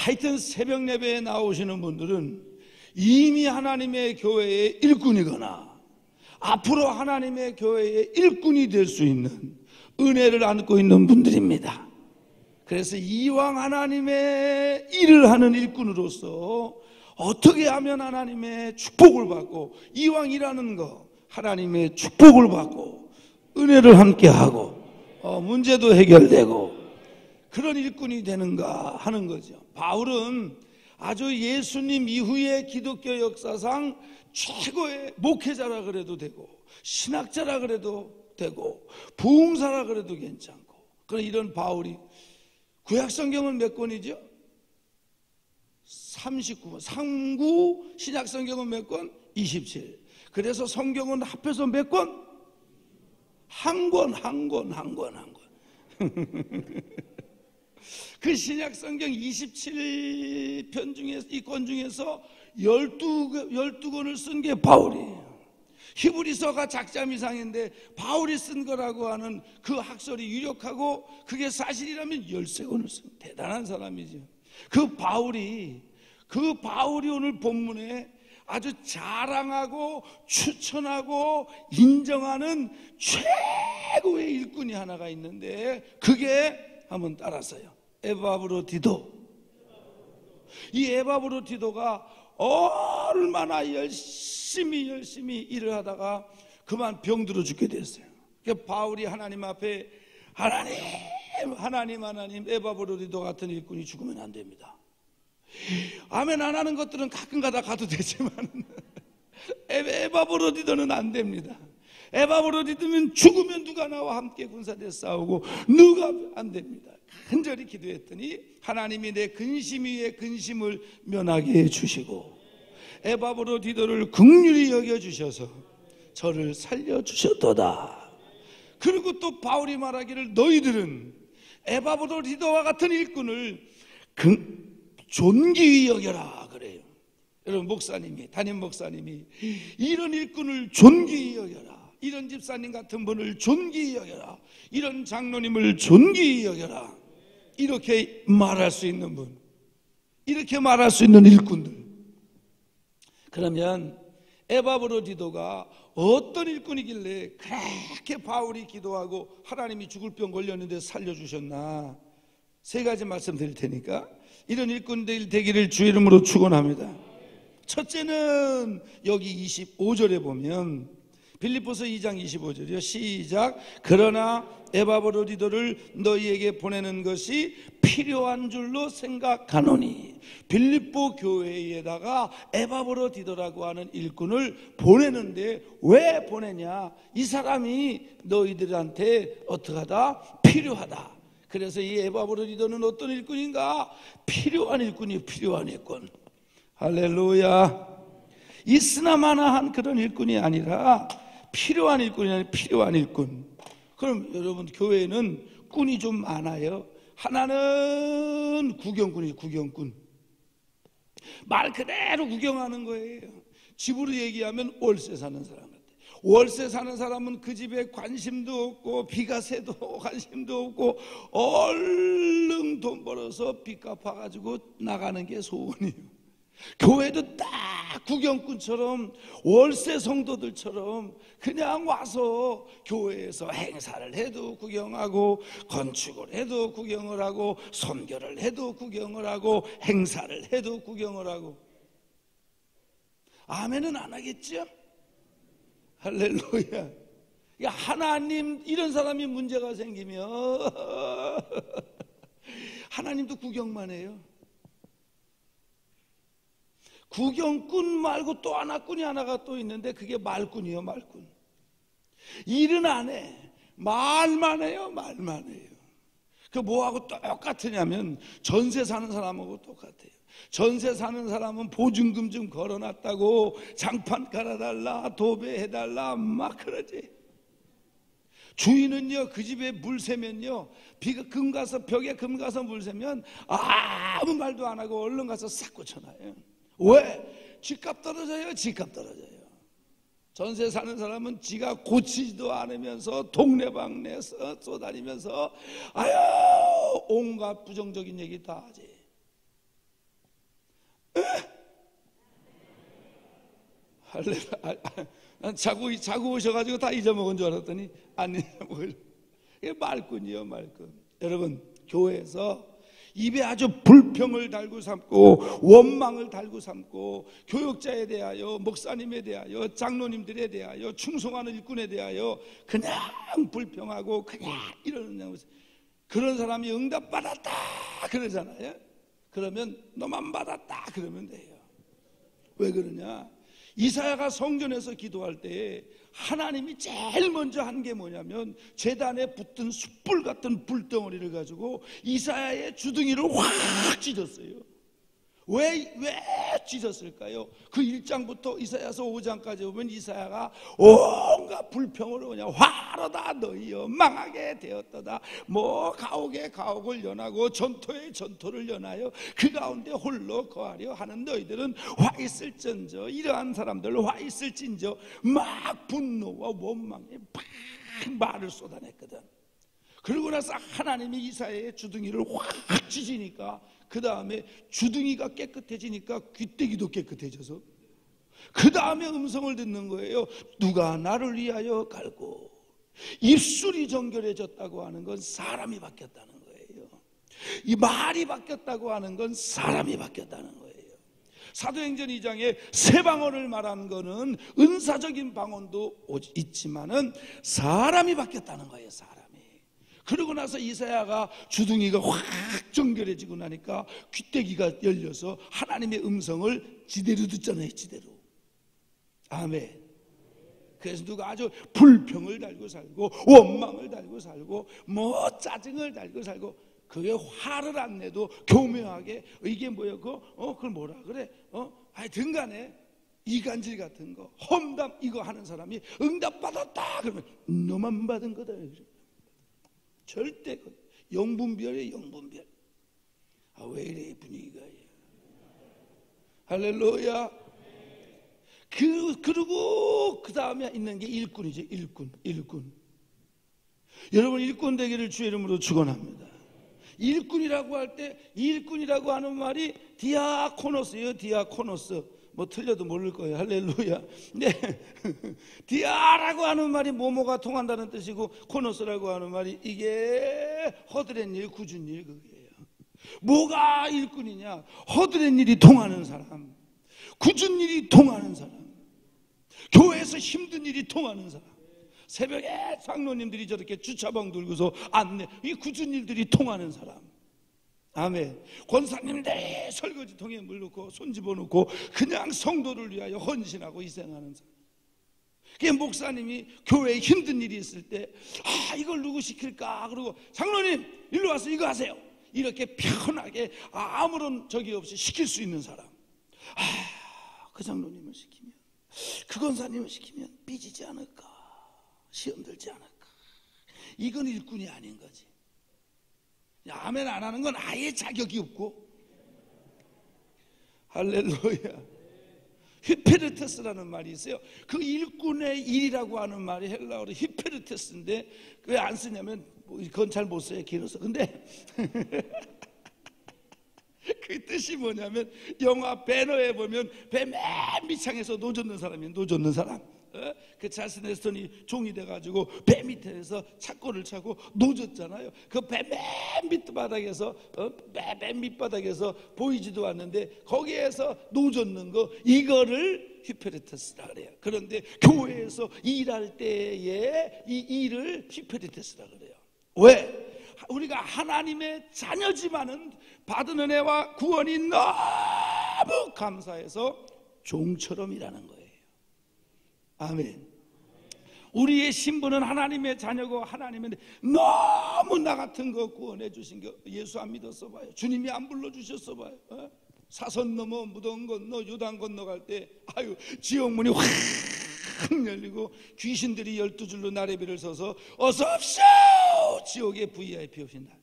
하여튼 새벽 예배에 나오시는 분들은 이미 하나님의 교회의 일꾼이거나 앞으로 하나님의 교회의 일꾼이 될 수 있는 은혜를 안고 있는 분들입니다. 그래서 이왕 하나님의 일을 하는 일꾼으로서 어떻게 하면 하나님의 축복을 받고, 이왕 일하는 거 하나님의 축복을 받고 은혜를 함께하고 문제도 해결되고 그런 일꾼이 되는가 하는 거죠. 바울은 아주 예수님 이후의 기독교 역사상 최고의 목회자라 그래도 되고 신학자라 그래도 되고 부흥사라 그래도 괜찮고, 그런 이런 바울이 구약성경은 몇 권이죠? 39권. 상구 신약성경은 몇 권? 27. 그래서 성경은 합해서 몇 권? 한 권. 그 신약성경 27편 중에서, 이 권 중에서 12권을 쓴 게 바울이에요. 히브리서가 작자미상인데 바울이 쓴 거라고 하는 그 학설이 유력하고 그게 사실이라면 13권을 쓴 대단한 사람이죠. 그 바울이 오늘 본문에 아주 자랑하고 추천하고 인정하는 최고의 일꾼이 하나가 있는데, 그게 한번 따라서요, 에바브로디도. 이 에바브로디도가 얼마나 열심히 일을 하다가 그만 병들어 죽게 됐어요. 그러니까 바울이 하나님 앞에 하나님 에바브로디도 같은 일꾼이 죽으면 안 됩니다. 아멘 안 하는 것들은 가끔가다 가도 되지만 에바브로디도는 안 됩니다. 에바브로디도면 죽으면 누가 나와 함께 군사대 싸우고 누가 안 됩니다. 간절히 기도했더니 하나님이 내 근심 위에 근심을 면하게 해주시고 에바브로디도를 긍휼히 여겨주셔서 저를 살려주셨도다. 그리고 또 바울이 말하기를 너희들은 에바브로디도와 같은 일꾼을 존귀히 여겨라 그래요. 여러분, 담임 목사님이 이런 일꾼을 존귀히 여겨라, 이런 집사님 같은 분을 존귀히 여겨라, 이런 장로님을 존귀히 여겨라, 이렇게 말할 수 있는 분, 이렇게 말할 수 있는 일꾼들. 그러면 에바브로디도가 어떤 일꾼이길래 그렇게 바울이 기도하고 하나님이 죽을 병 걸렸는데 살려주셨나? 세 가지 말씀드릴 테니까 이런 일꾼들 되기를 주 이름으로 축원합니다. 첫째는 여기 25절에 보면, 빌립보서 2장 25절이요, 시작. 그러나 에바브로디도를 너희에게 보내는 것이 필요한 줄로 생각하노니. 빌립보 교회에다가 에바브로디도라고 하는 일꾼을 보내는데 왜 보내냐? 이 사람이 너희들한테 어떻게 하다? 필요하다. 그래서 이 에바브로디도는 어떤 일꾼인가? 필요한 일꾼이 필요한 일꾼. 할렐루야. 있으나마나한 그런 일꾼이 아니라 필요한 일꾼이 아니라 필요한 일꾼. 그럼 여러분, 교회에는 꾼이 좀 많아요. 하나는 구경꾼이죠. 구경꾼. 말 그대로 구경하는 거예요. 집으로 얘기하면 월세 사는 사람 같아요. 월세 사는 사람은 그 집에 관심도 없고 비가 새도 관심도 없고 얼른 돈 벌어서 빚 갚아가지고 나가는 게 소원이에요. 교회도 딱 구경꾼처럼, 월세 성도들처럼 그냥 와서 교회에서 행사를 해도 구경하고, 건축을 해도 구경을 하고, 선교를 해도 구경을 하고, 행사를 해도 구경을 하고. 아멘은 안 하겠죠? 할렐루야. 하나님, 이런 사람이 문제가 생기면 하나님도 구경만 해요. 구경꾼 말고 또 하나꾼이 하나가 또 있는데 그게 말꾼이에요. 말꾼. 일은 안 해. 말만 해요. 말만 해요. 그 뭐하고 똑같으냐면 전세 사는 사람하고 똑같아요. 전세 사는 사람은 보증금 좀 걸어놨다고 장판 깔아달라, 도배해달라 막 그러지. 주인은요, 그 집에 물 새면요, 비가 금 가서, 벽에 금 가서 물 새면 아무 말도 안 하고 얼른 가서 싹 고쳐놔요. 왜? 집값 떨어져요. 집값 떨어져요. 전세 사는 사람은 지가 고치지도 않으면서 동네방네에서 쏘다니면서 아유 온갖 부정적인 얘기 다 하지. 자고 오셔가지고 다 잊어먹은 줄 알았더니 안 잊어먹을. 이게 말꾼이요, 말꾼. 여러분, 교회에서 입에 아주 불평을 달고 삼고 원망을 달고 삼고 교역자에 대하여, 목사님에 대하여, 장로님들에 대하여, 충성하는 일꾼에 대하여 그냥 불평하고 그냥 이러는, 그런 사람이 응답받았다 그러잖아요. 그러면 너만 받았다 그러면 돼요. 왜 그러냐? 이사야가 성전에서 기도할 때 하나님이 제일 먼저 한 게 뭐냐면 제단에 붙은 숯불 같은 불덩어리를 가지고 이사야의 주둥이를 확 찢었어요. 왜 찢었을까요? 그 1장부터 이사야서 5장까지 보면 이사야가 온갖 불평으로 그냥 화로다 너희여 망하게 되었도다, 뭐 가옥에 가옥을 연하고 전토에 전토를 연하여 그 가운데 홀로 거하려 하는 너희들은 화 있을전저, 이러한 사람들 화 있을진저, 막 분노와 원망에 막 말을 쏟아냈거든. 그러고 나서 하나님이 이사야의 주둥이를 확 찢으니까 그 다음에 주둥이가 깨끗해지니까 귀때기도 깨끗해져서 그 다음에 음성을 듣는 거예요. 누가 나를 위하여 갈고. 입술이 정결해졌다고 하는 건 사람이 바뀌었다는 거예요. 이 말이 바뀌었다고 하는 건 사람이 바뀌었다는 거예요. 사도행전 2장에 새 방언을 말한 거는 은사적인 방언도 있지만은 사람이 바뀌었다는 거예요. 사람이. 그러고 나서 이사야가 주둥이가 확 정결해지고 나니까 귀때기가 열려서 하나님의 음성을 지대로 듣잖아요. 지대로. 아멘. 그래서 누가 아주 불평을 달고 살고 원망을 달고 살고 뭐 짜증을 달고 살고, 그게 화를 안 내도 교묘하게 이게 뭐야 그걸 뭐라 그래 하여튼 간에 이간질 같은 거 험담 이거 하는 사람이 응답 받았다 그러면 너만 받은 거다. 절대 영분별이에요. 영분별. 왜 이래 분위기가. 할렐루야. 그리고 그 다음에 있는 게 일꾼이죠. 일꾼. 여러분, 일꾼 되기를 주의 이름으로 축원합니다. 일꾼이라고 할 때, 일꾼이라고 하는 말이 디아코노스예요. 디아코노스. 뭐 틀려도 모를 거예요. 할렐루야. 네. 디아라고 하는 말이 뭐뭐가 통한다는 뜻이고, 코노스라고 하는 말이 이게 허드렛 일, 굳은 일, 그게요. 뭐가 일꾼이냐? 허드렛 일이 통하는 사람, 굳은 일이 통하는 사람, 교회에서 힘든 일이 통하는 사람. 새벽에 장로님들이 저렇게 주차방 들고서 안내, 이 굳은 일들이 통하는 사람. 아멘. 권사님들 설거지통에 물 넣고 손 집어넣고 그냥 성도를 위하여 헌신하고 희생하는 사람. 그게 목사님이 교회에 힘든 일이 있을 때 이걸 누구 시킬까? 그러고 장로님 일로 와서 이거 하세요. 이렇게 편하게 아무런 적이 없이 시킬 수 있는 사람. 그 장로님을 시키면, 그 권사님을 시키면 삐지지 않을까? 시험 들지 않을까? 이건 일꾼이 아닌 거지. 아멘 안 하는 건 아예 자격이 없고. 할렐루야. 히페르테스라는 말이 있어요. 그 일꾼의 일이라고 하는 말이 헬라어로 히페르테스인데 왜 안 쓰냐면 그건 잘 못 써요. 길어서. 근데 그 뜻이 뭐냐면 영화 배너에 보면 배 맨 밑창에서 노 젓는 사람이에요. 노 젓는 사람. 그 찰스 네스턴이 종이 돼가지고 배 밑에서 착고를 차고 노졌잖아요. 그 배 맨 밑바닥에서 맨 밑바닥에서 보이지도 않는데 거기에서 노젓는 거, 이거를 히페르테스라 그래요. 그런데 교회에서 일할 때에 이 일을 히페르테스라 그래요. 왜? 우리가 하나님의 자녀지만은 받은 은혜와 구원이 너무 감사해서 종처럼 일하는 거예요. 아멘. 우리의 신분은 하나님의 자녀고 하나님인데 너무 나 같은 거 구원해 주신 거 예수 안 믿었어 봐요. 주님이 안 불러주셨어 봐요. 사선 넘어 무덤 건너 요단 건너갈 때 지옥문이 확 열리고 귀신들이 12줄로 나래비를 서서 어서 옵시오 지옥의 VIP 오신 날.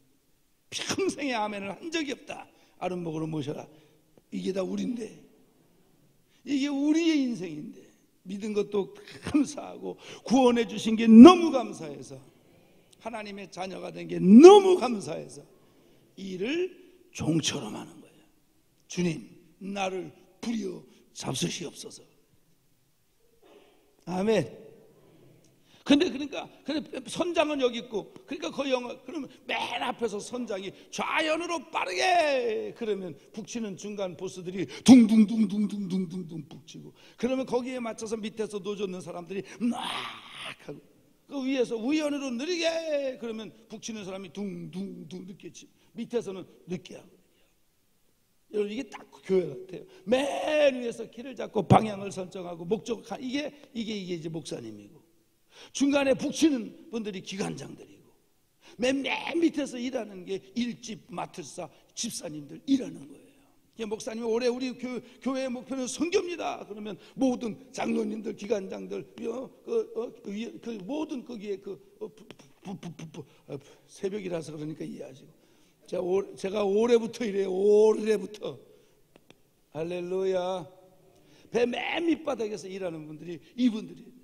평생에 아멘을 한 적이 없다. 아름목으로 모셔라. 이게 다 우리인데, 이게 우리의 인생인데 믿은 것도 감사하고 구원해 주신 게 너무 감사해서, 하나님의 자녀가 된 게 너무 감사해서 이 일을 종처럼 하는 거예요. 주님 나를 부려 잡수시옵소서. 아멘. 그러니까 선장은 여기 있고, 그러니까 그 영화 그러면 맨 앞에서 선장이 좌연으로 빠르게 그러면 북치는 중간 보스들이 둥둥둥둥둥둥둥둥 북치고, 그러면 거기에 맞춰서 밑에서 노젓는 사람들이 막 하고, 그 위에서 우연으로 느리게 그러면 북치는 사람이 둥둥둥 늦게 치, 밑에서는 늦게 하고. 여러분, 이게 딱 교회 같아요. 맨 위에서 길을 잡고 방향을 설정하고 목적, 이게 이제 목사님이고, 중간에 북치는 분들이 기관장들이고, 맨 밑에서 일하는 게 일집 마트사 집사님들 일하는 거예요. 목사님이 올해 우리 교회의 목표는 선교입니다. 그러면 모든 장로님들, 기관장들, 모든 거기에 새벽이라서 그러니까 이해하시고, 제가 올해부터 이래요. 올해부터. 할렐루야. 배 맨 밑바닥에서 일하는 분들이 이분들이에요.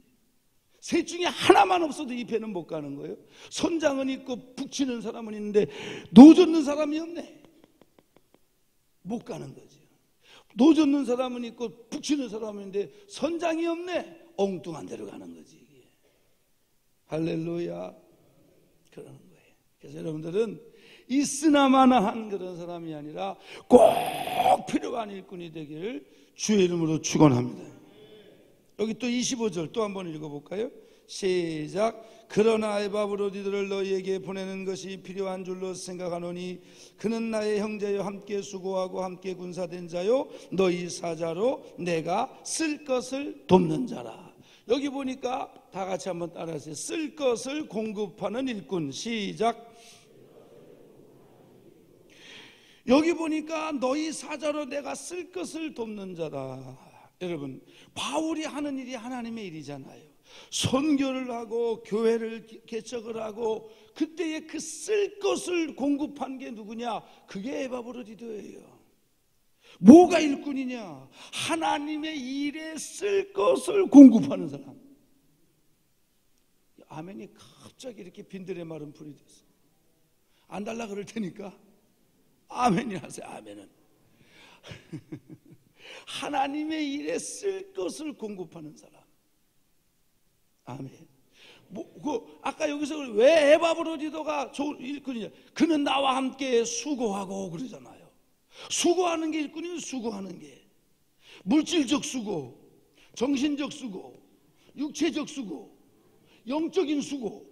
셋 중에 하나만 없어도 이 배는 못 가는 거예요. 선장은 있고 북치는 사람은 있는데 노젓는 사람이 없네. 못 가는 거죠. 노젓는 사람은 있고 북치는 사람은 있는데 선장이 없네. 엉뚱한 데로 가는 거지 이게. 할렐루야. 그러는 거예요. 그래서 여러분들은 있으나마나 한 그런 사람이 아니라 꼭 필요한 일꾼이 되기를 주의 이름으로 축원합니다. 여기 또 25절 또 한번 읽어볼까요? 시작. 그러나 에바브로디들을 너희에게 보내는 것이 필요한 줄로 생각하노니 그는 나의 형제여 함께 수고하고 함께 군사된 자요 너희 사자로 내가 쓸 것을 돕는 자라. 여기 보니까 다 같이 한번 따라하세요. 쓸 것을 공급하는 일꾼. 시작. 여기 보니까 너희 사자로 내가 쓸 것을 돕는 자다. 여러분, 바울이 하는 일이 하나님의 일이잖아요. 선교를 하고 교회를 개척을 하고, 그때에 그 쓸 것을 공급한 게 누구냐? 그게 에바브로디도예요. 뭐가 일꾼이냐? 하나님의 일에 쓸 것을 공급하는 사람. 아멘이 갑자기 이렇게 빈들에 마른 풀이 됐어. 안 달라 그럴 테니까 아멘이 하세요. 아멘은. 하나님의 일에 쓸 것을 공급하는 사람. 아멘. 아까 여기서 왜 에바브로디도가 좋은 일꾼이냐? 그는 나와 함께 수고하고 그러잖아요. 수고하는 게 일꾼이면 수고하는 게 물질적 수고, 정신적 수고, 육체적 수고, 영적인 수고.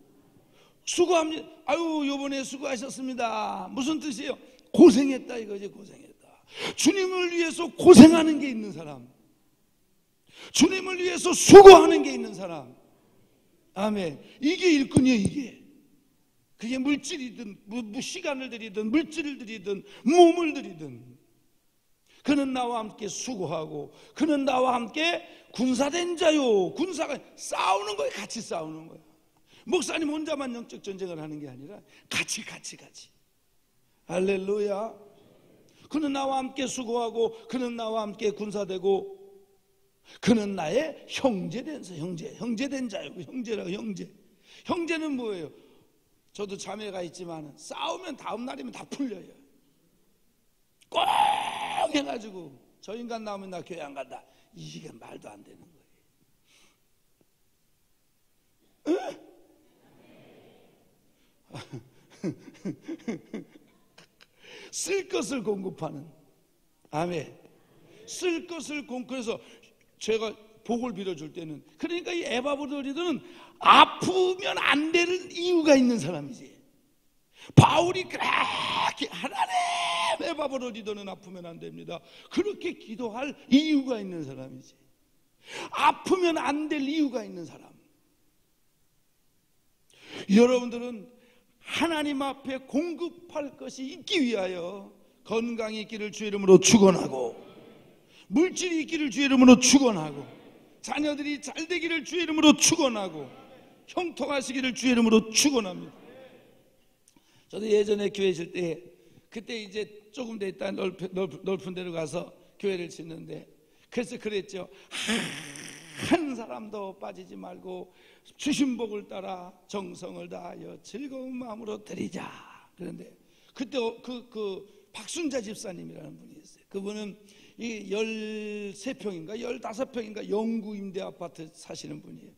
수고합니다. 아유, 요번에 수고하셨습니다. 무슨 뜻이에요? 고생했다 이거지. 고생했다. 주님을 위해서 고생하는 게 있는 사람, 주님을 위해서 수고하는 게 있는 사람. 아멘. 이게 일꾼이에요. 이게. 그게 물질이든 시간을 들이든 물질을 들이든 몸을 들이든, 그는 나와 함께 수고하고 그는 나와 함께 군사된 자요. 군사가 싸우는 거예요. 같이 싸우는 거예요. 목사님 혼자만 영적 전쟁을 하는 게 아니라 같이. 할렐루야. 그는 나와 함께 수고하고 그는 나와 함께 군사되고 그는 나의 형제된 자요. 형제라고. 형제는 뭐예요? 저도 자매가 있지만 싸우면 다음 날이면 다 풀려요. 꼭 해가지고 저 인간 나오면 나 교회 안 간다, 이게 말도 안 되는 거예요. 쓸 것을 공급하는. 아멘. 쓸 것을 그래서 제가 복을 빌어줄 때는, 그러니까 이 에바브로디도는 아프면 안 되는 이유가 있는 사람이지. 바울이 그렇게 하나님, 에바브로디도는 아프면 안 됩니다, 그렇게 기도할 이유가 있는 사람이지. 아프면 안 될 이유가 있는 사람. 여러분들은 하나님 앞에 공급할 것이 있기 위하여 건강이 있기를 주의 이름으로 축원하고, 물질이 있기를 주의 이름으로 축원하고, 자녀들이 잘 되기를 주의 이름으로 축원하고, 형통하시기를 주의 이름으로 축원합니다. 저도 예전에 교회 있을 때, 그때 이제 조금 더 있다 넓은 데로 가서 교회를 짓는데, 그래서 그랬죠. 한 사람도 빠지지 말고 주신 복을 따라 정성을 다하여 즐거운 마음으로 드리자. 그런데 그때 그 박순자 집사님이라는 분이 있어요. 그분은 이 13평인가 15평인가 영구 임대 아파트 사시는 분이에요.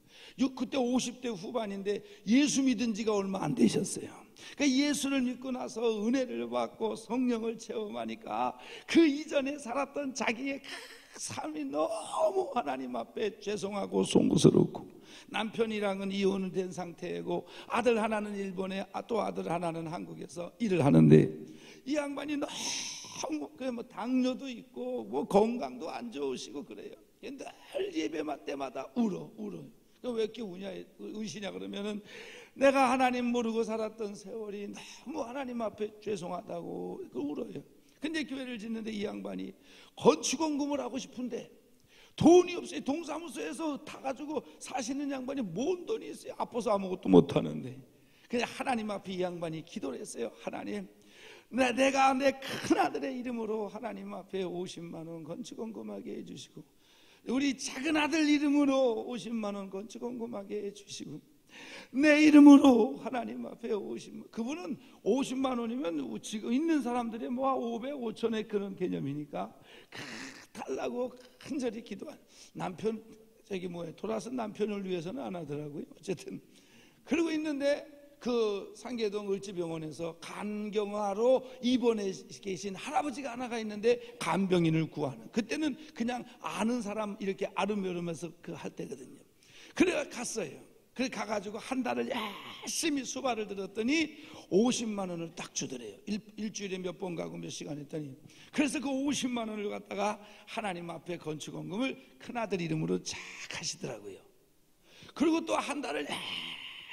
그때 50대 후반인데 예수 믿은 지가 얼마 안 되셨어요. 그러니까 예수를 믿고 나서 은혜를 받고 성령을 체험하니까 그 이전에 살았던 자기의 삶이 너무 하나님 앞에 죄송하고 송구스럽고, 남편이랑은 이혼을 된 상태이고 아들 하나는 일본에 또 아들 하나는 한국에서 일을 하는데, 이 양반이 너무 뭐 당뇨도 있고 뭐 건강도 안 좋으시고 그래요. 늘 예배 때마다 울어요. 왜 이렇게 우시냐 그러면은 내가 하나님 모르고 살았던 세월이 너무 하나님 앞에 죄송하다고 울어요. 근데 교회를 짓는데 이 양반이 건축원금을 하고 싶은데 돈이 없어요. 동사무소에서 다 가지고 사시는 양반이 뭔 돈이 있어요. 아파서 아무것도 못하는데. 그냥 하나님 앞에 이 양반이 기도를 했어요. 하나님, 내가 내 큰아들의 이름으로 하나님 앞에 50만 원 건축원금하게 해주시고, 우리 작은 아들 이름으로 50만 원 건축원금하게 해주시고, 내 이름으로 하나님 앞에 50만, 그분은 50만 원이면 지금 있는 사람들이 뭐 500, 5천의 그런 개념이니까 달라고 간절히 기도한, 남편 돌아선 남편을 위해서는 안 하더라고요. 어쨌든 그러고 있는데 그 상계동 을지병원에서 간경화로 입원해 계신 할아버지가 하나가 있는데 간병인을 구하는, 그때는 그냥 아는 사람 이렇게 아름여름해서 그 할 때거든요. 그래 갔어요. 그래 가가지고 한 달을 열심히 수발을 들었더니 50만 원을 딱 주더래요. 일주일에 몇 번 가고 몇 시간 했더니. 그래서 그 50만 원을 갖다가 하나님 앞에 건축원금을 큰아들 이름으로 쫙 하시더라고요. 그리고 또 한 달을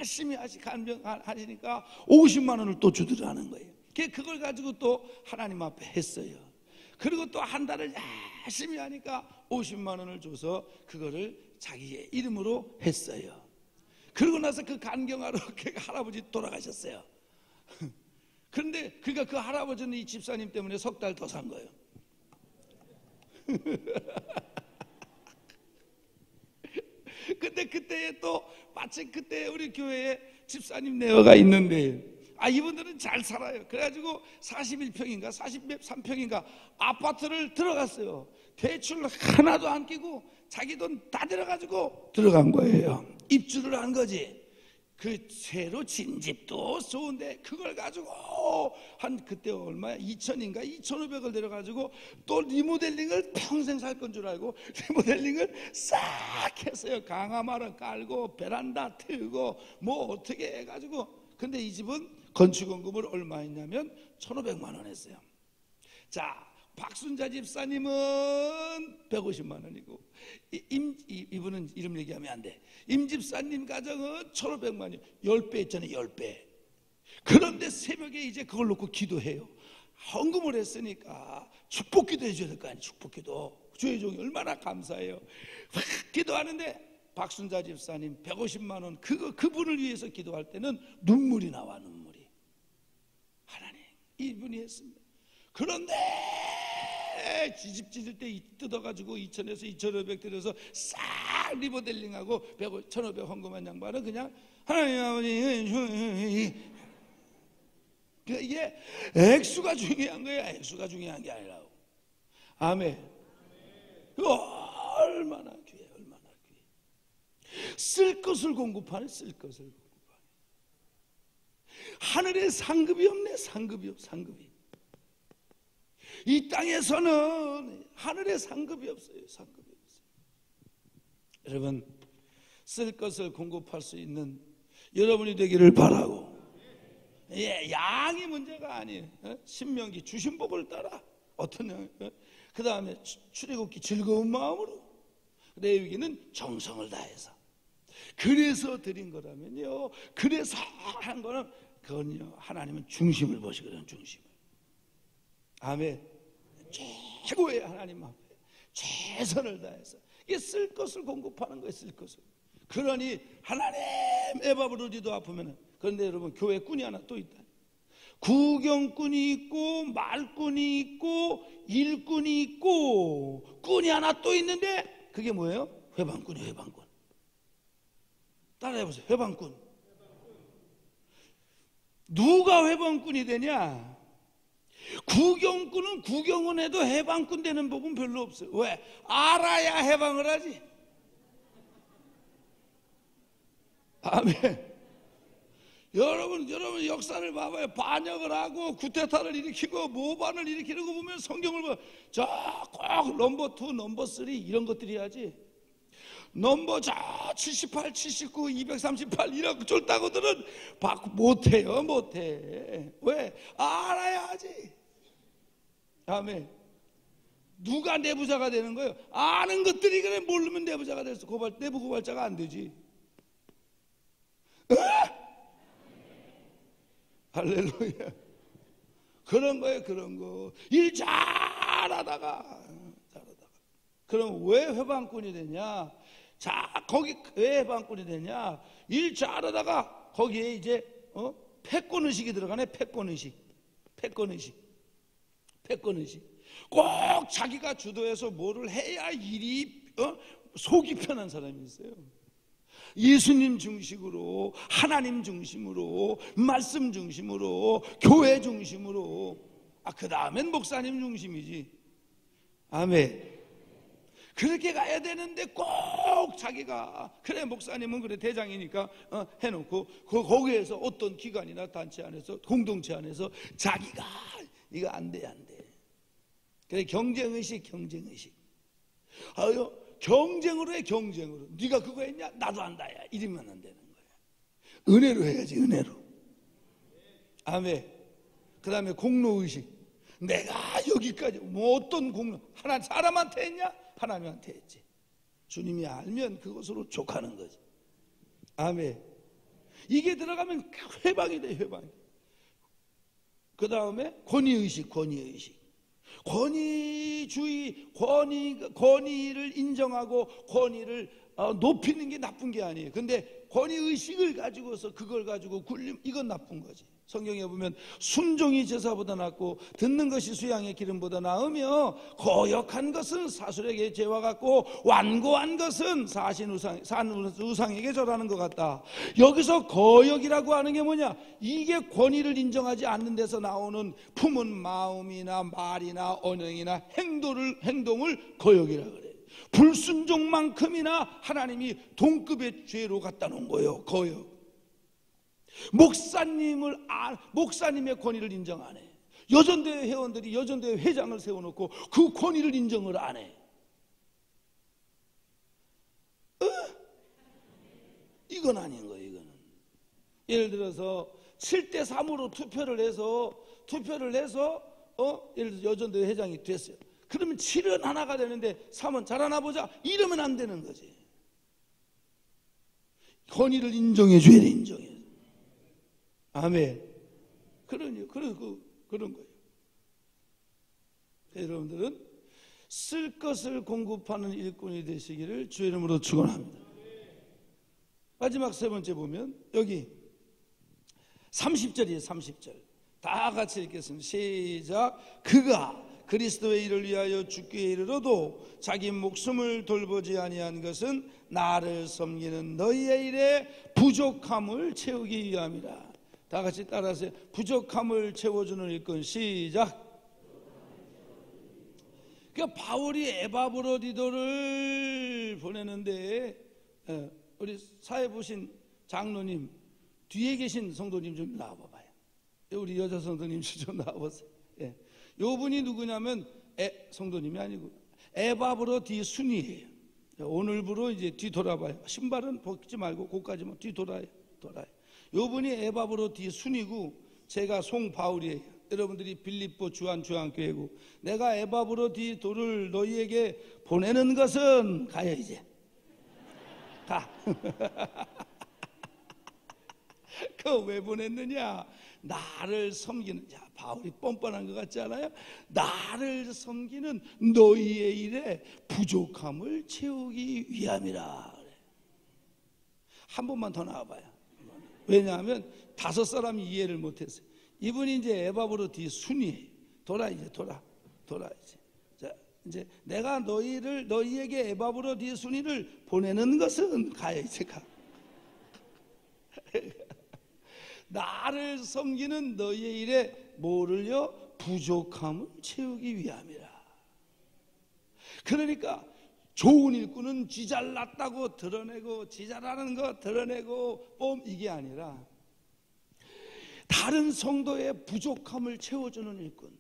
열심히 하시니까 50만 원을 또 주더라는 거예요. 그걸 가지고 또 하나님 앞에 했어요. 그리고 또 한 달을 열심히 하니까 50만 원을 줘서 그거를 자기의 이름으로 했어요. 그러고 나서 그 간경화로 그 할아버지 돌아가셨어요. 그런데 그러니까 그 할아버지는 이 집사님 때문에 석 달 더 산 거예요. 근데 그때에 또 마침 그때 우리 교회에 집사님 내어가 있는데, 이분들은 잘 살아요. 그래가지고 41평인가 43평인가 아파트를 들어갔어요. 대출 하나도 안 끼고 자기 돈 다 들어가지고 들어간 거예요. 입주를 한 거지. 그 새로 진 집도 좋은데 그걸 가지고 한 그때 얼마야? 2천인가 2,500을 들어가지고 또 리모델링을 평생 살 건 줄 알고 리모델링을 싹 했어요. 강화마루 깔고 베란다 틀고 뭐 어떻게 해가지고. 근데 이 집은 건축원금을 얼마 했냐면 1,500만 원 했어요. 자, 박순자 집사님은 150만 원이고, 이분은 이름 얘기하면 안 돼. 임 집사님 가정은 1,500만이요. 10배 있잖아요. 10배. 그런데 새벽에 이제 그걸 놓고 기도해요. 헌금을 했으니까 축복기도 해줘야 될 거 아니에요. 축복기도. 주의 종이 얼마나 감사해요. 기도하는데 박순자 집사님 150만 원 그분을 위해서 기도할 때는 눈물이 나와. 눈물이. 하나님, 이분이 했습니다. 그런데 지집 짓을 때 뜯어가지고 2,000에서 2,500 들여서 싹 리모델링하고 1,500 헌금한 양반은 그냥 하나님 아버지, 이게 액수가 중요한 거예요. 액수가 중요한 게 아니라고. 아멘. 얼마나 귀해, 얼마나 귀해. 쓸 것을 공급하네, 쓸 것을 공급하네. 하늘에 상급이 없네, 상급이 없, 상급이. 이 땅에서는 하늘에 상급이 없어요. 상급이 없어요. 여러분, 쓸 것을 공급할 수 있는 여러분이 되기를 바라고. 양이 문제가 아니에요. 신명기 주신 복을 따라 어떤 양, 그 다음에 출애굽기 즐거운 마음으로, 레위기는 정성을 다해서. 그래서 드린 거라면요, 그래서 한 거는 그건요, 하나님은 중심을 보시거든요. 중심을. 아멘. 최고의 하나님 앞에 최선을 다해서 이게 쓸 것을 공급하는 거예요. 쓸 것을. 그러니 하나님 애바브로디도 아프면은. 그런데 여러분, 교회 꾼이 하나 또 있다. 구경꾼이 있고 말꾼이 있고 일꾼이 있고 꾼이 하나 또 있는데 그게 뭐예요? 회방꾼이에요. 회방꾼. 따라해보세요. 회방꾼. 누가 회방꾼이 되냐? 구경꾼은 구경은 해도 해방꾼 되는 법은 별로 없어요. 왜? 알아야 해방을 하지. 아멘. 여러분 역사를 봐봐요. 반역을 하고 쿠데타를 일으키고 모반을 일으키는 거 보면 성경을 봐. 꼭 넘버 2, 넘버 3 이런 것들이 해야지. 넘버 78, 79, 238 이런 쫄따구들은 못해요. 못해. 왜? 알아야 하지. 아멘. 누가 내부자가 되는 거예요? 아는 것들이 그래. 모르면 내부자가 됐어. 내부 고발자가 안 되지. 할렐루야. 그런 거예요. 그런 거. 일 잘하다가 그럼 왜 회방꾼이 되냐? 자, 거기 왜 회방꾼이 되냐? 일 잘하다가 거기에 이제 패권 의식이 들어가네. 패권 의식. 꼭 자기가 주도해서 뭐를 해야 일이 속이 편한 사람이 있어요. 예수님 중심으로, 하나님 중심으로, 말씀 중심으로, 교회 중심으로. 그 다음엔 목사님 중심이지. 아멘. 그렇게 가야 되는데 꼭 자기가 그래 목사님은 그래 대장이니까 해놓고 거기에서 어떤 기관이나 단체 안에서 공동체 안에서 자기가 이거 안 돼. 그래 경쟁의식. 경쟁으로 해. 경쟁으로. 네가 그거 했냐? 나도 한다. 이러면 안 되는 거야. 은혜로 해야지. 은혜로. 아멘. 그 다음에 공로의식. 내가 여기까지 뭐 어떤 공로 하나 사람한테 했냐? 하나님한테 했지. 주님이 알면 그것으로 족하는 거지. 아멘. 이게 들어가면 회방이 돼. 회방이. 그 다음에 권위의식. 권위주의, 권위를 인정하고 권위를 높이는 게 나쁜 게 아니에요. 근데 권위의식을 가지고서 그걸 가지고 굴림, 이건 나쁜 거지. 성경에 보면 순종이 제사보다 낫고 듣는 것이 수양의 기름보다 나으며 거역한 것은 사술에게 죄와 같고 완고한 것은 산 우상에게 절하는 것 같다. 여기서 거역이라고 하는 게 뭐냐? 이게 권위를 인정하지 않는 데서 나오는 품은 마음이나 말이나 언행이나 행동을 거역이라 그래. 불순종만큼이나 하나님이 동급의 죄로 갖다 놓은 거예요. 거역. 목사님의 권위를 인정 안 해. 여전대회 회원들이 여전대회 회장을 세워놓고 그 권위를 인정을 안 해. 이건 아닌 거예요. 이거는 예를 들어서 7대3으로 투표를 해서 예를 들어서 여전대회 회장이 됐어요. 그러면 7은 하나가 되는데 3은 잘하나 보자 이러면 안 되는 거지. 권위를 인정해 줘야 돼. 인정해. 아멘. 그런 거예요. 여러분들은 쓸 것을 공급하는 일꾼이 되시기를 주의 이름으로 축원합니다. 마지막 세 번째 보면 여기 30절이에요. 30절 다 같이 읽겠습니다. 시작. 그가 그리스도의 일을 위하여 죽기에 이르러도 자기 목숨을 돌보지 아니한 것은 나를 섬기는 너희의 일에 부족함을 채우기 위함이라. 다 같이 따라하세요. 부족함을 채워주는 일꾼. 시작. 그러니까 바울이 에바브로디도를 보내는데 우리 사회 보신 장로님 뒤에 계신 성도님 좀 나와봐요. 우리 여자 성도님 좀 나와보세요. 요 분이 누구냐면 성도님이 아니고 에바브로디 순이에요. 오늘부로 이제 뒤 돌아봐요. 신발은 벗지 말고 거기까지만 뒤 돌아요. 요 분이 에바브로디 순이고 제가 송바울이에요. 여러분들이 빌립보 주한교회고 내가 에바브로디도를 너희에게 보내는 것은 가요. 이제 가. 그거 왜 보냈느냐? 나를 섬기는, 자, 바울이 뻔뻔한 것 같지 않아요? 나를 섬기는 너희의 일에 부족함을 채우기 위함이라. 한 번만 더 나와봐요. 왜냐하면 5사람이 이해를 못했어요. 이분이 이제 에바브로디 순이에요. 돌아 이제. 자, 이제 내가 너희에게 에바브로디 순이를 보내는 것은 가야 이제 가. 나를 섬기는 너희의 일에 뭐를요? 부족함을 채우기 위함이라. 그러니까 좋은 일꾼은 지 잘났다고 드러내고 지 잘하는 거 드러내고 이게 아니라 다른 성도의 부족함을 채워주는 일꾼.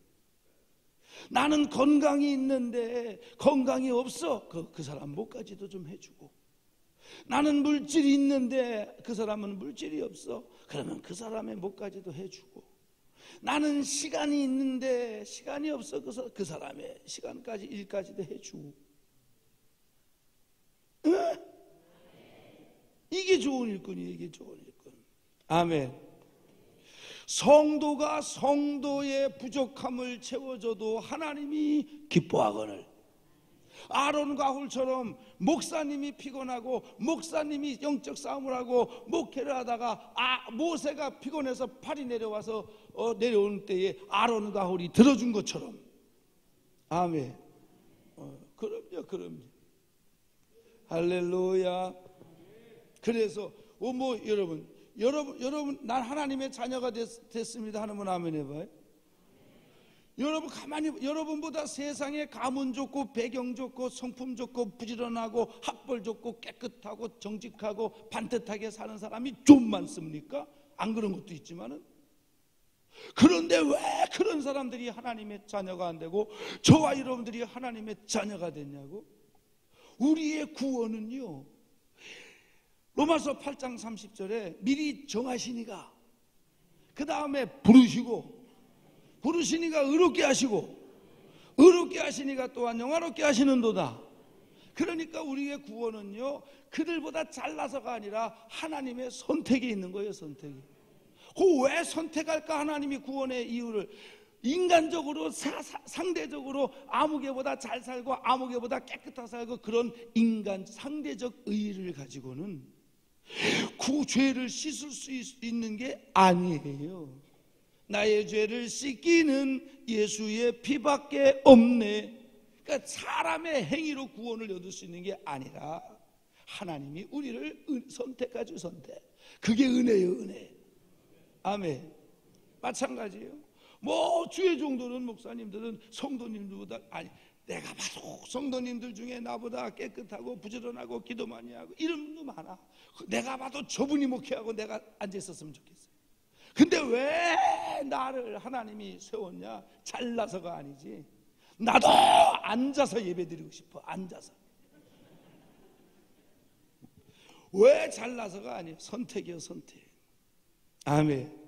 나는 건강이 있는데 건강이 없어. 그 사람 목까지도 좀 해주고, 나는 물질이 있는데 그 사람은 물질이 없어. 그러면 그 사람의 목까지도 해주고, 나는 시간이 있는데 시간이 없어. 그 사람의 시간까지 일까지도 해주고. 이게 좋은 일꾼이에요. 이게 좋은 일꾼. 아멘. 성도가 성도의 부족함을 채워줘도 하나님이 기뻐하거늘. 아론과 훌처럼 목사님이 피곤하고 목사님이 영적 싸움을 하고 목회를 하다가 모세가 피곤해서 팔이 내려와서 내려오는 때에 아론과 훌이 들어준 것처럼. 아멘. 그럼요. 할렐루야. 그래서 여러분 난 하나님의 자녀가 됐습니다 하는 분 아멘 해봐요. 여러분 가만히, 여러분보다 세상에 가문 좋고 배경 좋고 성품 좋고 부지런하고 학벌 좋고 깨끗하고 정직하고 반듯하게 사는 사람이 좀 많습니까? 안 그런 것도 있지만은. 그런데 왜 그런 사람들이 하나님의 자녀가 안 되고 저와 여러분들이 하나님의 자녀가 됐냐고? 우리의 구원은요, 로마서 8장 30절에 미리 정하시니가, 그 다음에 부르시니가 의롭게 하시고, 의롭게 하시니가 또한 영화롭게 하시는도다. 그러니까 우리의 구원은요, 그들보다 잘나서가 아니라 하나님의 선택이 있는 거예요. 선택이. 왜 선택할까? 하나님이 구원의 이유를 인간적으로 상대적으로 아무개보다 잘 살고 아무개보다 깨끗하게 살고 그런 인간 상대적 의의를 가지고는 죄를 씻을 수 있는 게 아니에요. 나의 죄를 씻기는 예수의 피밖에 없네. 그러니까 사람의 행위로 구원을 얻을 수 있는 게 아니라 하나님이 우리를 선택하죠. 선택. 그게 은혜예요. 은혜. 아멘. 마찬가지예요. 주의 종들은, 목사님들은 성도님들보다, 내가 봐도 성도님들 중에 나보다 깨끗하고 부지런하고 기도 많이 하고 이런 분도 많아. 내가 봐도 저분이 목회하고 내가 앉아 있었으면 좋겠어요. 근데 왜 나를 하나님이 세웠냐? 잘나서가 아니지. 나도 앉아서 예배드리고 싶어. 앉아서. 왜 잘나서가 아니에요? 선택이요. 선택. 아멘.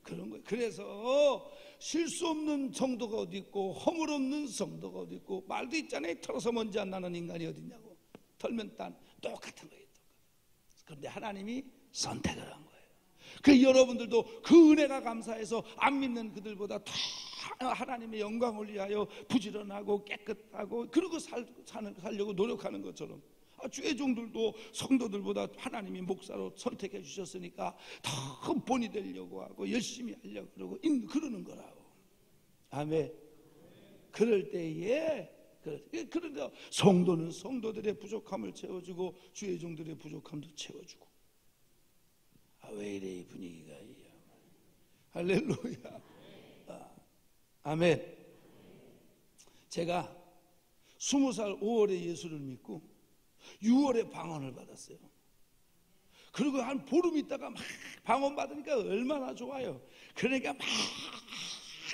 그런 거예요. 그래서 실수 없는 성도가 어디 있고 허물 없는 성도가 어디 있고, 말도 있잖아요. 털어서 먼지 안 나는 인간이 어디 있냐고. 털면 딴 똑같은 거예요. 그런데 하나님이 선택을 한 거예요. 그 여러분들도 그 은혜가 감사해서 안 믿는 그들보다 더 하나님의 영광을 위하여 부지런하고 깨끗하고 그러고 살려고 노력하는 것처럼, 주의 종들도 성도들보다 하나님이 목사로 선택해 주셨으니까 더 본이 되려고 하고 열심히 하려고 그러고 그러는 거라고. 아멘. 그럴 때에, 그런데 성도는 성도들의 부족함을 채워주고 주의 종들의 부족함도 채워주고. 왜 이래 이 분위기가. 할렐루야. 아멘. 제가 20살 5월에 예수를 믿고 6월에 방언을 받았어요. 그리고 한 보름 있다가 막 방언 받으니까 얼마나 좋아요. 그러니까 막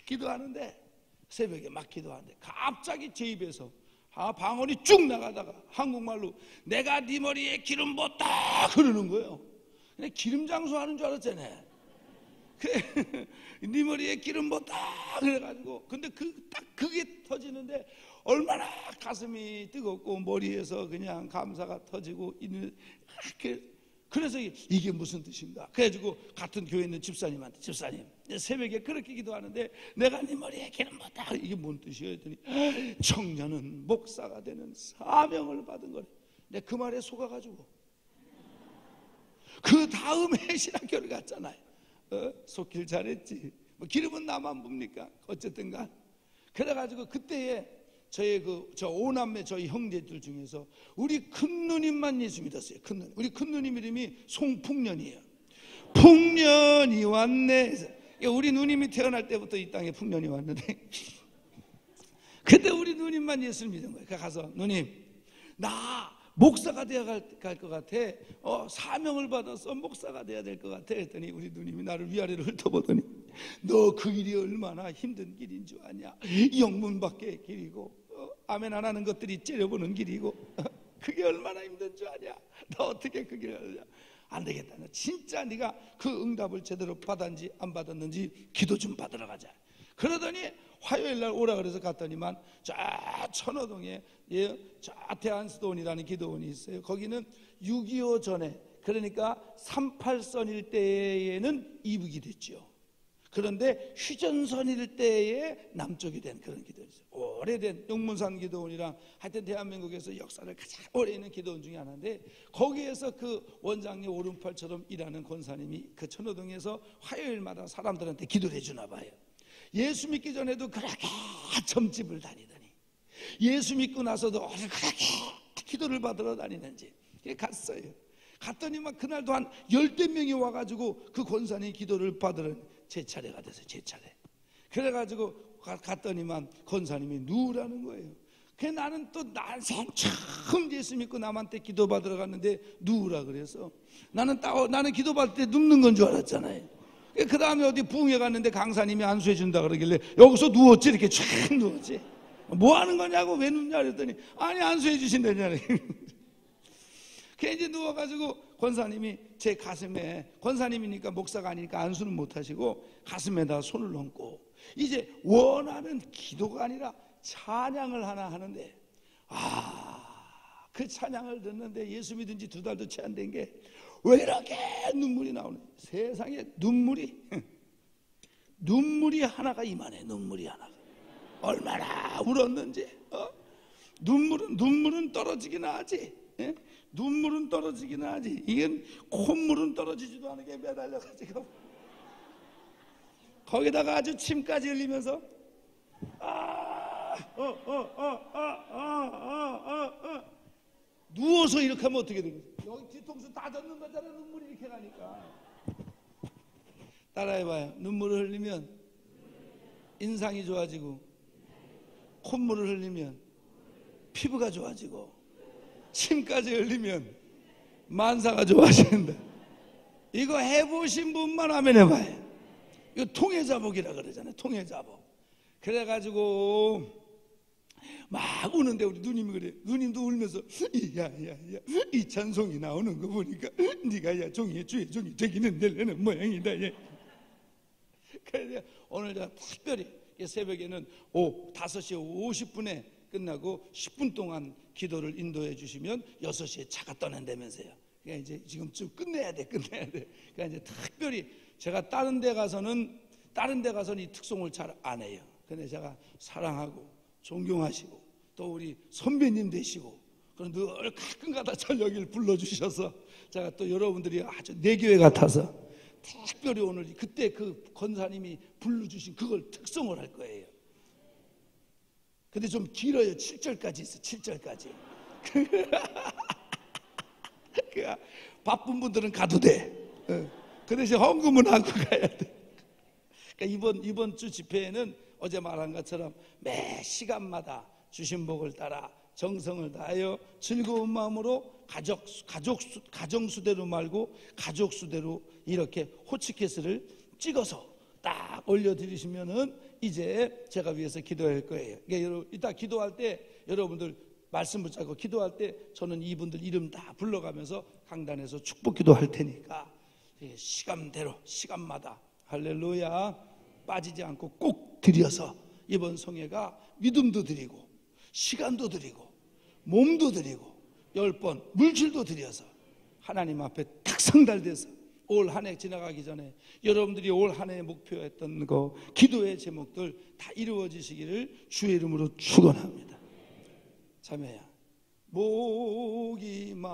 기도하는데, 새벽에 막 기도하는데 갑자기 제 입에서 방언이 쭉 나가다가 한국말로 내가 네 머리에 기름 붓다 그러는 거예요. 그냥 기름 장수하는 줄 알았잖아요. 네 머리에 기름 붓다 그래가지고, 근데 딱 그게 터지는데 얼마나 가슴이 뜨겁고 머리에서 그냥 감사가 터지고 있는. 그래서 이게 무슨 뜻인가? 그래가지고 같은 교회에 있는 집사님한테, 집사님 새벽에 그렇게 기도하는데 내가 네 머리에 기름 붓다, 이게 뭔 뜻이에요? 했더니 청년은 목사가 되는 사명을 받은 거래. 내가 그 말에 속아가지고 그 다음에 신학교를 갔잖아요. 속길 잘했지. 기름은 나만 붑니까? 어쨌든 간. 그래가지고 그때에 저 오남매 저희 형제들 중에서 우리 큰 누님만 예수 믿었어요. 큰 누님. 우리 큰 누님 이름이 송풍년이에요. 풍년이 왔네. 우리 누님이 태어날 때부터 이 땅에 풍년이 왔는데 그때 우리 누님만 예수를 믿은 거예요. 가서 누님 나 목사가 되어 갈 것 같아. 사명을 받아서 목사가 돼야 될 것 같아. 했더니 우리 누님이 나를 위아래로 훑어보더니 너 그 길이 얼마나 힘든 길인 줄 아냐. 영문 밖의 길이고 아멘 안 하는 것들이 째려보는 길이고 그게 얼마나 힘든 줄 아냐. 너 어떻게 그 길을 알냐. 안 되겠다. 너 진짜 네가 그 응답을 제대로 받았는지 안 받았는지 기도 좀 받으러 가자. 그러더니 화요일 날 오라 그래서 갔더니만 저 천호동에 저 대한스도원이라는 기도원이 있어요. 거기는 6.25 전에 그러니까 38선 일대에는 이북이 됐죠. 그런데 휴전선 일대에 남쪽이 된 그런 기도원이죠. 오래된 용문산 기도원이랑 하여튼 대한민국에서 역사를 가장 오래 있는 기도원 중에 하나인데 거기에서 그 원장님 오른팔처럼 일하는 권사님이 그 천호동에서 화요일마다 사람들한테 기도를 해주나 봐요. 예수 믿기 전에도 그렇게 점집을 다니더니 예수 믿고 나서도 그렇게 기도를 받으러 다니는지 갔어요. 갔더니 막 그날도 한 10대 명이 와가지고 그 권사님 기도를 받으러 제 차례가 됐어요. 제 차례. 그래가지고 갔더니만 권사님이 누우라는 거예요. 그 나는 또 난생 처음 예수 믿고 남한테 기도 받으러 갔는데 누우라 그래서 나는 기도 받을 때 눕는 건 줄 알았잖아요. 그 다음에 어디 부흥회 갔는데 강사님이 안수해 준다 그러길래 여기서 누웠지. 이렇게 쫙 누웠지. 뭐 하는 거냐고 왜 눕냐 그랬더니 아니 안수해 주신다냐. 그 이제 누워가지고 권사님이 제 가슴에 권사님이니까 목사가 아니니까 안수는 못 하시고 가슴에다 손을 얹고 이제 원하는 기도가 아니라 찬양을 하나 하는데 그 찬양을 듣는데 예수 믿은 지 2달도 채 안 된 게 왜 이렇게 눈물이 나오는 세상에 눈물이 하나가 이만해. 눈물이 하나가 얼마나 울었는지. 눈물은 떨어지긴 하지. 눈물은 떨어지긴 하지. 이건 콧물은 떨어지지도 않게 매달려가지고 거기다가 아주 침까지 흘리면서 누워서 이렇게 하면 어떻게 되겠어? 여기 뒤통수 다 젖는 거잖아. 눈물이 이렇게 가니까. 따라해봐요. 눈물을 흘리면 인상이 좋아지고 콧물을 흘리면 피부가 좋아지고 침까지 흘리면 만사가 좋아진다. 이거 해보신 분만 하면 해봐요. 이거 통해자복이라 그러잖아요. 통해자복. 그래가지고 막 우는데 우리 누님이 그래. 누님도 울면서 야야야 이 찬송이 나오는 거 보니까 네가 야 종이의 주의 종이 되기는 되려는 모양이다. 예. 그래서 오늘 제가 특별히 새벽에는 5시 50분에 끝나고 10분 동안 기도를 인도해 주시면 6시에 차가 떠난다면서요. 그러니까 이제 지금쯤 끝내야 돼. 그러니까 이제 특별히 제가 다른 데 가서는 이 특송을 잘 안 해요. 근데 제가 사랑하고 존경하시고 또 우리 선배님 되시고 그런 늘 가끔가다 절 여기를 불러주셔서 제가 또 여러분들이 아주 내 교회 같아서 특별히 오늘 그때 그 권사님이 불러주신 그걸 특송을 할 거예요. 근데 좀 길어요. 7절까지 있어. 7절까지. 바쁜 분들은 가도 돼. 그 대신 헌금은 하고 가야 돼. 그러니까 이번 주 집회에는 어제 말한 것처럼 매 시간마다 주신 복을 따라 정성을 다하여 즐거운 마음으로 가정수대로 말고 가족수대로 이렇게 호치키스를 찍어서 딱 올려드리시면은 이제 제가 위해서 기도할 거예요. 그러니까 이따 기도할 때 여러분들 말씀 붙잡고 기도할 때 저는 이분들 이름 다 불러가면서 강단에서 축복 기도할 테니까 시간대로 시간마다 할렐루야 빠지지 않고 꼭 드려서 이번 성회가 믿음도 드리고 시간도 드리고 몸도 드리고 10번 물질도 드려서 하나님 앞에 탁 상달돼서 올 한 해 지나가기 전에 여러분들이 올 한 해 목표했던 거 기도의 제목들 다 이루어지시기를 주의 이름으로 축원합니다. 참여야 목이 마